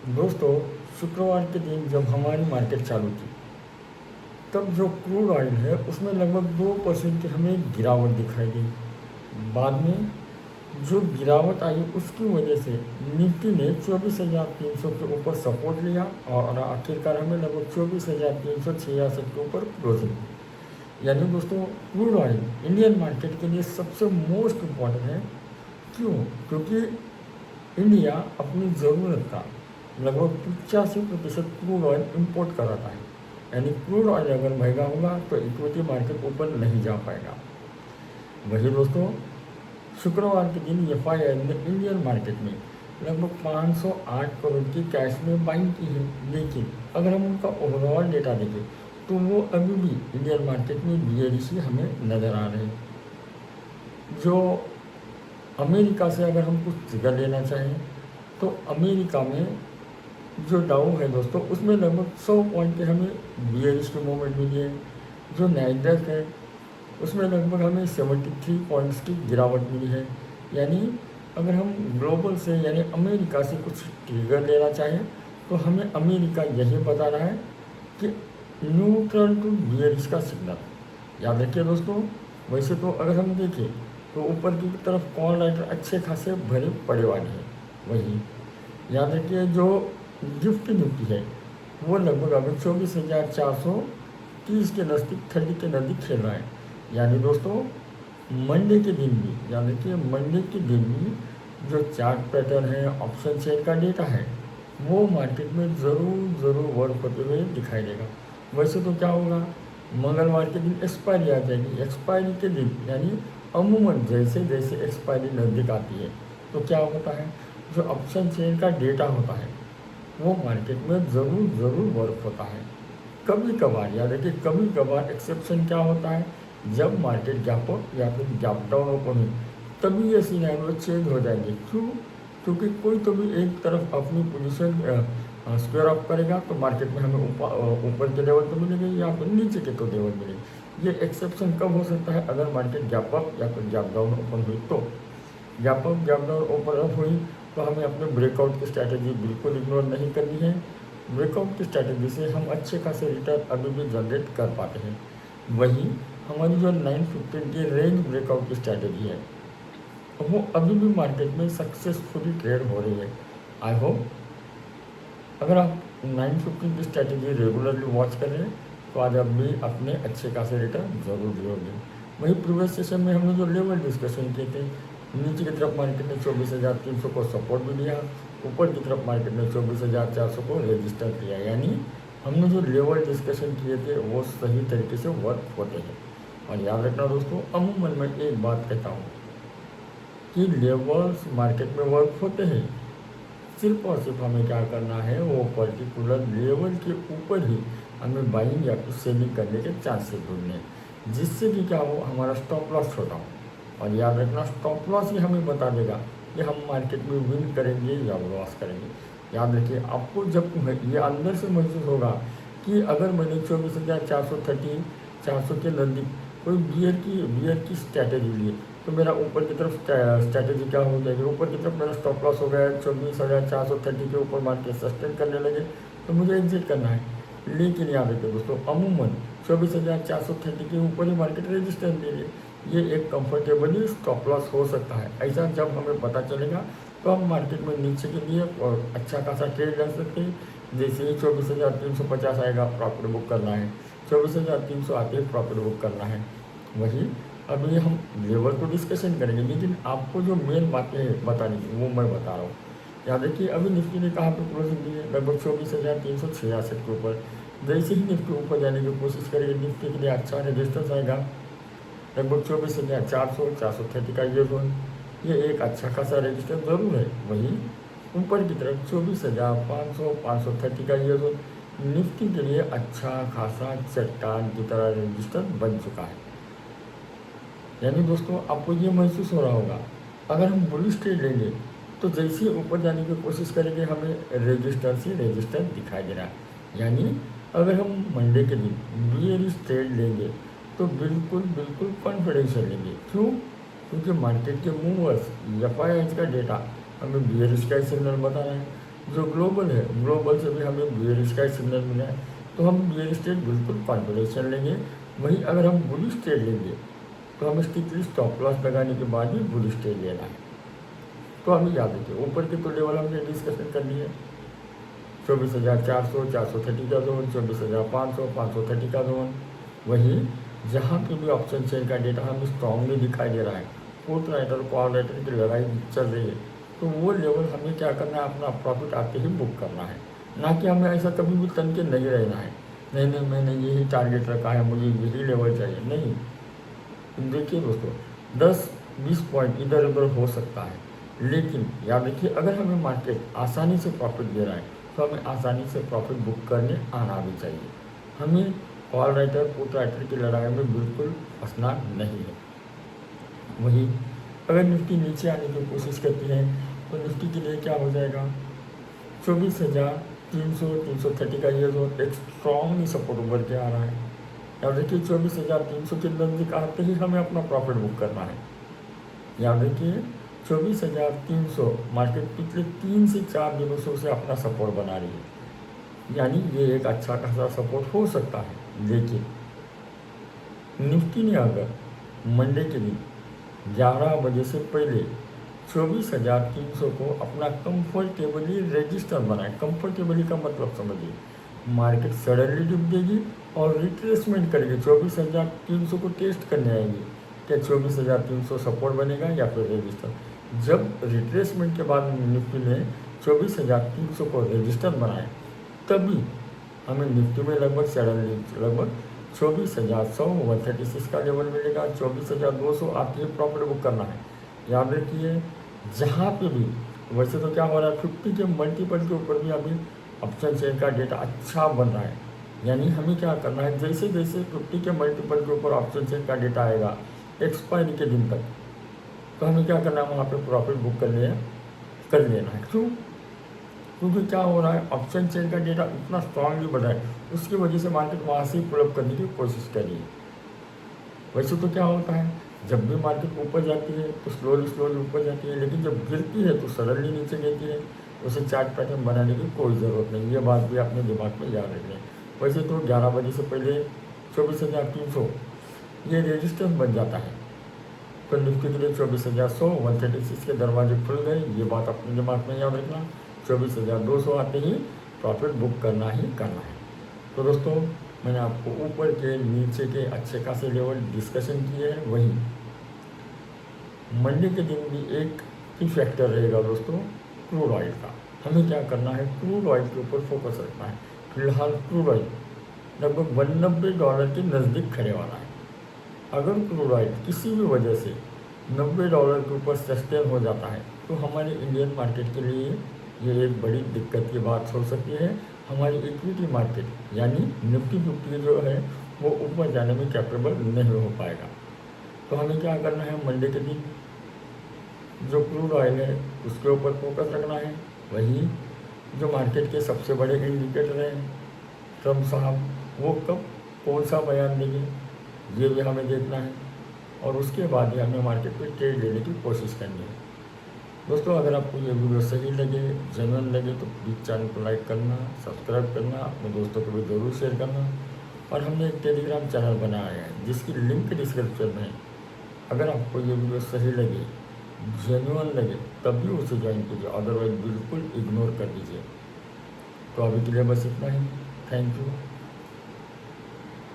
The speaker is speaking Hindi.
दोस्तों, शुक्रवार के दिन जब हमारी मार्केट चालू थी, तब जो क्रूड ऑयल है उसमें लगभग 2% की हमें गिरावट दिखाई दी। बाद में जो गिरावट आई उसकी वजह से निफ्टी ने 24,300 के ऊपर सपोर्ट लिया और आखिरकार हमें लगभग 24,366 के ऊपर क्लोजिंग। यानी दोस्तों, क्रूड ऑयल इंडियन मार्केट के लिए सबसे मोस्ट इम्पॉर्टेंट है। क्यों? क्योंकि इंडिया अपनी ज़रूरत का लगभग 85% क्रूड ऑयल इंपोर्ट कराता है। यानी क्रूड ऑयल अगर महंगा होगा तो इक्विटी मार्केट ऊपर नहीं जा पाएगा। वही दोस्तों, शुक्रवार के दिन एफआईआई ने इंडियन मार्केट में लगभग 508 करोड़ की कैश में बाइंग की है। लेकिन अगर हम उनका ओवरऑल डेटा देखें तो वो अभी भी इंडियन मार्केट में बियरिश हमें नज़र आ रहे हैं। जो अमेरिका से अगर हम कुछ फिगर लेना चाहें तो अमेरिका में जो डाउ है दोस्तों, उसमें लगभग 100 पॉइंट के हमें बियरिश की मूवमेंट मिली है। जो नैस्डैक है उसमें लगभग हमें 73 पॉइंट्स की गिरावट मिली है। यानी अगर हम ग्लोबल से यानी अमेरिका से कुछ ट्रिगर लेना चाहें तो हमें अमेरिका यही बता रहा है कि न्यूट्रल टू बियरिश का सिग्नल। याद रखिए दोस्तों, वैसे तो अगर हम देखें तो ऊपर की तरफ कॉल राइटर अच्छे खासे भरे पड़े वाले हैं। वही याद रखिए, जो गिफ्ट निफ्टी है वो लगभग अभी 24,430 के नज़दीक 30 के नज़दीक खेल रहा है। यानी दोस्तों, मंडे के दिन भी याद रखिए, मंडे के दिन भी जो चार्ट पैटर्न है, ऑप्शन चेन का डेटा है, वो मार्केट में ज़रूर वर्क होते हुए दिखाई देगा। वैसे तो क्या होगा, मंगलवार के दिन एक्सपायरी आ जाएगी। एक्सपायरी के दिन यानी अमूमन जैसे जैसे एक्सपायरी नज़दीक आती है तो क्या होता है, जो ऑप्शन चेन का डेटा होता है वो मार्केट में ज़रूर वर्क होता है। कभी कभार याद रखिए, कभी कभार एक्सेप्शन क्या होता है, जब मार्केट गैप अप या फिर गैप डाउन ओपन हुई तभी ये सिनेरियो चेंज हो जाएंगे। क्यों? क्योंकि कोई तो भी एक तरफ अपनी पोजीशन स्क्वायर अप करेगा तो मार्केट में हमें ऊपर के लेवल तो मिलेंगे या फिर नीचे के तो लेवल मिलेंगे। ये एक्सेप्शन कब हो सकता है, अगर मार्केट गैप अप या फिर गैप डाउन ओपन हुई तो। Gap up gap down open up हुई तो हमें अपने ब्रेकआउट की स्ट्रैटेजी बिल्कुल इग्नोर नहीं करनी है। ब्रेकआउट की स्ट्रैटेजी से हम अच्छे खासे रिटर्न अभी भी जनरेट कर पाते हैं। वहीं हमारी जो 915 की रेंज ब्रेकआउट की स्ट्रैटेजी है वो अभी भी मार्केट में सक्सेसफुली ट्रेड हो रही है। आई होप अगर आप 915 की स्ट्रैटेजी रेगुलरली वॉच कर रहे हैं तो आज आप भी अपने अच्छे खासे रिटर्न ज़रूर जोड़ेंगे। वहीं प्रीवियस सेशन में हमने जो लेवल डिस्कशन किए थे, नीचे की तरफ मार्केट ने 24,300 को सपोर्ट भी दिया, ऊपर की तरफ मार्केट ने 24,400 को रजिस्टर किया। यानी हमने जो लेवल डिस्कशन किए थे वो सही तरीके से वर्क होते हैं। और याद रखना दोस्तों, अमूमन मैं एक बात कहता हूँ कि लेवल्स मार्केट में वर्क होते हैं, सिर्फ और सिर्फ हमें क्या करना है, वो पर्टिकुलर लेवल के ऊपर ही हमें बाइंग या फिर सेलिंग करने के चांसेस ढूंढने हैं, जिससे कि क्या हो, हमारा स्टॉप लॉस छोटा हो। और याद रखना, स्टॉप लॉस ही हमें बता देगा कि हम मार्केट में विन करेंगे या लॉस करेंगे। याद रखिए, आपको जब ये अंदर से महसूस होगा कि अगर मैंने 24,430 400 के नज़दीक कोई बियर की स्ट्रैटेजी ली तो मेरा ऊपर की तरफ स्ट्रैटेजी क्या हो जाएगी, ऊपर की तरफ मेरा स्टॉप लॉस हो गया 24,430 के ऊपर मार्केट सस्टेन करने लगे तो मुझे एग्जिट करना है। लेकिन याद रखिए दोस्तों, अमूमन 24,430 के ऊपर ही मार्केट रेजिस्टेंस दे रही है। ये एक कंफर्टेबली स्टॉप लॉस हो सकता है। ऐसा जब हमें पता चलेगा तो हम मार्केट में नीचे के लिए और अच्छा खासा ट्रेड कर सकते हैं। जैसे ही 24,350 आएगा, प्रॉफिट बुक करना है, 24,300 आते ही प्रॉफिट बुक करना है। वही अभी हम लेवल तो डिस्कशन करेंगे, लेकिन आपको जो मेन बातें बतानी थी वो मैं बता रहा हूँ। याद रखिए, अभी निफ्टी ने कहाँ पे क्लोजिंग दी है, लगभग 24,366 के ऊपर। जैसे ही निफ्टी ऊपर जाने की कोशिश करेगी, निफ्टी के लिए अच्छा रेजिस्टेंस आएगा लगभग 24,400 430 का ये जोन। ये एक अच्छा खासा रेजिस्टेंस ज़रूर है। वहीं ऊपर की तरफ 24,500 530 का ये जोन निफ्टी के लिए अच्छा खासा चट्टान की तरह रेजिस्टेंस बन चुका है। यानी दोस्तों, आपको ये महसूस हो रहा होगा, अगर हम बुलिश ट्रेड लेंगे तो जैसे ही ऊपर जाने की कोशिश करेंगे हमें रेजिस्टर दिखाई दे रहा है। यानी अगर हम मंडे के दिन बियरिश ट्रेड लेंगे तो बिल्कुल कॉन्फिडेंशियल लेंगे। क्यों? क्योंकि मार्केट के मूवर्स एफआईआई का डेटा हमें बियरिश का सिग्नल बता रहा है। जो ग्लोबल है, ग्लोबल से भी हमें बेयरिश का सिग्नल मिला है, तो हम बेयरिश ट्रेड बिल्कुल कॉन्फिडेंशियल लेंगे। वहीं अगर हम बुलिश ट्रेड लेंगे तो हमें स्ट्रिक्टली स्टॉप लॉस लगाने के बाद ही बुलिश ट्रेड लेना है। तो हमें याद रखिए, ऊपर के तो लेवल हमने डिस्कशन कर लिए, 24,400 430 का जोन, 24,500 530 का जोन। वहीं जहाँ पे भी ऑप्शन चेन का डेटा हमें स्ट्रांगली दिखाई दे रहा है, पुट राइटर कॉल राइटर की लड़ाई चल रही है, तो वो लेवल हमें क्या करना है, अपना प्रॉफिट आते ही बुक करना है। ना कि हमें ऐसा कभी भी तन के नहीं रहना है, नहीं मैंने यही टारगेट रखा है, मुझे यही लेवल चाहिए, नहीं। देखिए दोस्तों, 10-20 पॉइंट इधर उधर हो सकता है, लेकिन याद रखिए अगर हमें मार्केट आसानी से प्रॉफिट दे रहा है तो हमें आसानी से प्रॉफिट बुक करने आना भी चाहिए। हमें कॉल राइटर पुट राइटर की लड़ाई में बिल्कुल फंसना नहीं है। वही अगर निफ्टी नीचे आने की कोशिश करती है तो निफ्टी के लिए क्या हो जाएगा, 24,300 330 का ये जोन एक स्ट्रॉन्गली सपोर्ट उभर के आ रहा है। याद रखिए 24,300 के नज़दीक आते ही हमें अपना प्रॉफिट बुक करना है। याद रखिए 24,300 मार्केट पिछले 3 से 4 दिनों से उसे अपना सपोर्ट बना रही है, यानी ये एक अच्छा खासा सपोर्ट हो सकता है। लेकिन निफ्टी ने अगर मंडे के दिन 11 बजे से पहले 24,300 को अपना कंफर्टेबली रजिस्टर बनाए, कंफर्टेबली का मतलब समझिए, मार्केट सडनली डिप देगी और रिट्रेसमेंट करेगी, 24,300 को टेस्ट करने आएगी, क्या 24,300 सपोर्ट बनेगा या फिर रजिस्टर। जब रिट्रेसमेंट के बाद निफ्टी ने 24,300 को रजिस्टर बनाए, तभी हमें निफ्टी में लगभग 24,100 136 का लेवल मिलेगा। 24,200 आते ही प्रॉफिट बुक करना है। याद रखिए जहाँ पे भी, वैसे तो क्या हो रहा है 50 के मल्टीपल के ऊपर भी अभी ऑप्शन चेन का डेटा अच्छा बन रहा है, यानी हमें क्या करना है, जैसे जैसे 50 के मल्टीपल के ऊपर ऑप्शन चेन का डेटा आएगा एक्सपायरी के दिन तक, तो हमें क्या करना है, वहाँ पे प्रॉफिट बुक कर लेना है। क्यों? क्योंकि क्या हो रहा है, ऑप्शन चेन का डेटा इतना स्ट्रांगली बढ़ा है, उसकी वजह से मार्केट वहाँ से ही पुल अप करने की कोशिश कर रही है। वैसे तो क्या होता है, जब भी मार्केट ऊपर जाती है तो स्लोली ऊपर जाती है, लेकिन जब गिरती है तो सडनली नीचे गिरती है, उसे चार्ट पैटर्न बनाने की कोई ज़रूरत नहीं। ये बात भी अपने दिमाग में याद रखना है। वैसे तो 11 बजे से पहले 24,300 ये रेजिस्टेंस बन जाता है, तो निफ्टी के लिए 24,100 136 के दरवाजे खुल गए, ये बात अपने दिमाग में याद रखना। 24,200 आते ही प्रॉफिट बुक करना ही करना है। तो दोस्तों, मैंने आपको ऊपर के नीचे के अच्छे खासे लेवल डिस्कशन किए हैं। वहीं मंडे के दिन भी एक ही फैक्टर रहेगा दोस्तों, क्रूड ऑयल का। हमें क्या करना है, क्रूड ऑयल के ऊपर फोकस रखना है। फिलहाल क्रूड ऑयल लगभग $90 के नज़दीक खड़े वाला है। अगर क्रूड ऑयल किसी भी वजह से $90 के ऊपर सस्टेन हो जाता है तो हमारे इंडियन मार्केट के लिए ये एक बड़ी दिक्कत की बात हो सकती है। हमारी इक्विटी मार्केट यानी निफ्टी 50 जो है वो ऊपर जाने में कैपेबल नहीं हो पाएगा। तो हमें क्या करना है, मंडे के दिन जो क्रूड ऑयल है उसके ऊपर फोकस रखना है। वहीं जो मार्केट के सबसे बड़े इंडिकेटर हैं ट्रम्प साहब, वो कब कौन सा बयान देंगे ये भी हमें देखना है, और उसके बाद ही हमें मार्केट पे ट्रेड लेने की कोशिश करनी है। दोस्तों, अगर आपको ये वीडियो सही लगे, जेन्युइन लगे, तो प्लीज़ चैनल को लाइक करना, सब्सक्राइब करना, अपने दोस्तों को भी ज़रूर शेयर करना। और हमने एक टेलीग्राम चैनल बनाया है जिसकी लिंक डिस्क्रिप्शन में है। अगर आपको ये वीडियो सही लगे, जेन्युइन लगे, तभी उसे ज्वाइन कीजिए, अदरवाइज बिल्कुल इग्नोर कर दीजिए। तो अभी के लिए बस इतना ही। Thank you.